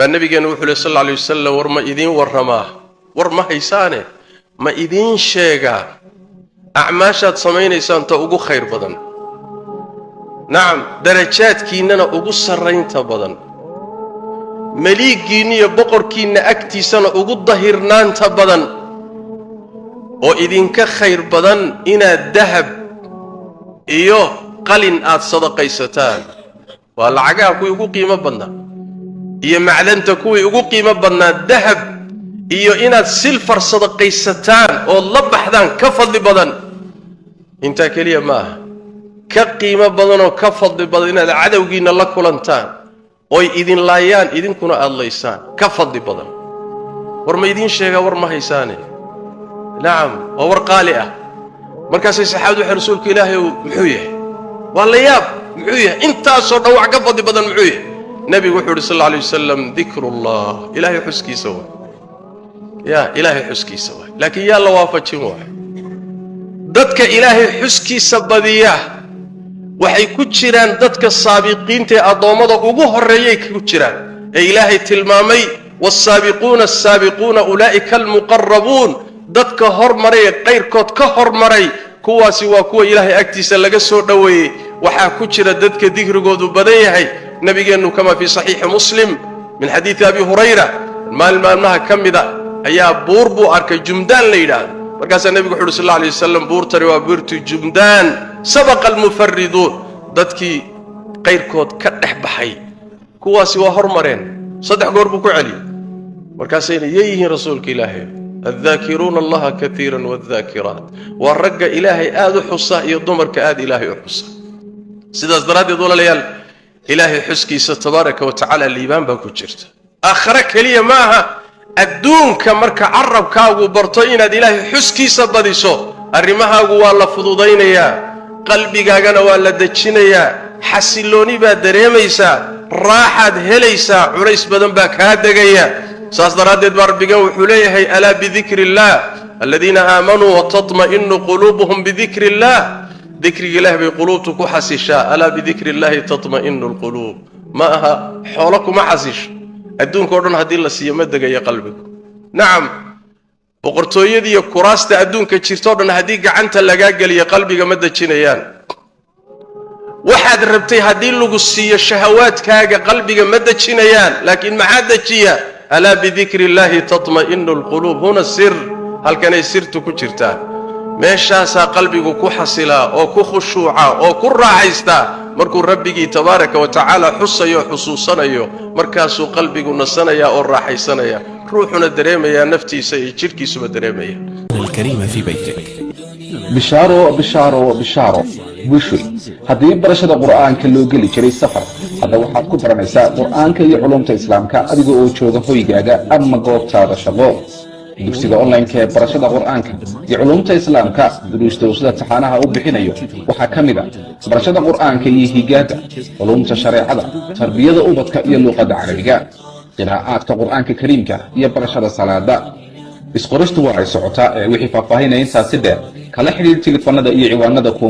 فالنبي كان يقول صلى الله عليه وسلم ورما إذين ورما ورما هيسانه ما إذين شيغا أعماشات سمينيسان تا ugu khayr badan نعم درجاتكيننا ugu sarreynta badan مليكيني iyo boqorkiina agtiisana ugu dahirnaanta badan oo idinka khayr badan inaad dahab iyo qalin aad sadaqaysataan waa lacagaha kuwii ugu qiimo badnaa iyo macdanta kuwii ugu qiimo badnaa dahab iyo inaad silfar sadaqaysataan oo la baxdaan ka fadli badan inta kaliya ma ka qiimo badan oo ka fadli badan inaad cadawgiina la kulantaan oo idin laayaan idinkuna aad laysaan ka fadli badan war ma idin sheega war ma haysaane naam waa war qaali ah markaas saxaabadu waxay rasuulka ilaahay muxuu yahay wala yaab muxuu yahay inta soo dhawac ka fadli badan muxuu yahay nabigu wuxuu sallallahu alayhi wasallam dhikrullah ilaahay xuskiisa waa ya ilaahay xuskiisa waa laakiin yaa la waafajin waa dadka ilaahay xuskiisa badiya waxay ku jiraan dadka saabiqiinta ee adoomada ugu horeeyay ku jiraan ee ilaahay tilmaamay was-saabiquuna as-saabiquuna ulaa'ika al-muqarrabuun dadka hormaray qeyrkood ka hormaray kuwaasi waa kuwa ilaahay agtiisa laga soo dhaweeyay waxa ku jira dadka digrigoodu badan yahay nabigeenu kama fi sahih muslim min hadith abi hurayra maalmaha kamida ayaa buurbu arkay jumdaan la yiraahdo markaas nabigu wuxuu sallallahu alayhi wasallam buurtari waa buurtu jumdaan sabaqa al-mufarridun dadkii qeyrkood ka dhaxbaxay kuwaasi waa hormareen saddex goor buu ku celiyay markaas ay yeeyihiin rasuulka ilaahay الذاكرون الله كثيرا والذاكرات والرجا إلهي آد حصة يضمرك آد إلهي حصة سيداس درادي دولا ليال إلهي حسكي ستبارك وتعالى الليبان باكو جرت آخرك لي معها الدون كمرك عرب كاغو برطين آد إلهي حسكي سباديسو الرماها قوالا فضودين يا قلبي قاقنا والا دجين يا حسلوني با دريميسا راحد هليسا عريس بدن باك هادقيا ساس درادد بربك وحليه ألا بذكر الله الذين آمنوا وتطمئن قلوبهم بذكر الله ذكر الله بقلوبك حسيشا ألا بذكر الله تطمئن القلوب ماها حولكم حسيش الدون كورن هدي الله سيمدك يا قلبك نعم وقرتو يدي كراست الدون كتشيرتون هديك عنت لقاقل يا قلبك مدى جنيان واحد ربتي هدي لقصية الشهوات كاقا قلبك مدى جنيان لكن ما عاد جيا ألا بذكر الله تطمئن القلوب هنا السر هل كان يسرت كجرتا ماشاسا قلبك كحصلا أو كخشوعا أو كراعيستا مركو ربك تبارك وتعالى حصيا حصوصنا مركاسو قلبك نصنا أو راحيسنا روحنا دريمة يا نفتي سيجركي سوى دريمة الكريمة في بيتك بشارو وشوي هذه برشة القرآن كله قلي شري السفر هذا واحد كبر نساء القرآن كي علوم الإسلام كأبيجو أوشوا ذهوي جاجا أما قوب تارا شباب دكتور أونلاين كي برشة القرآن كي علوم الإسلام كدروس توصل تحانها أو بحنايو وحكم ذا برشة القرآن كي هي جاجا علوم الشريعة تربية أوبت كي اللغة العربية قراءات القرآن الكريم كي هي برشة الصلاة isqoristu waa ay socotaa wixii faahfaahinaysa sida kala xiriir telefoonada iyo ciwaanada ku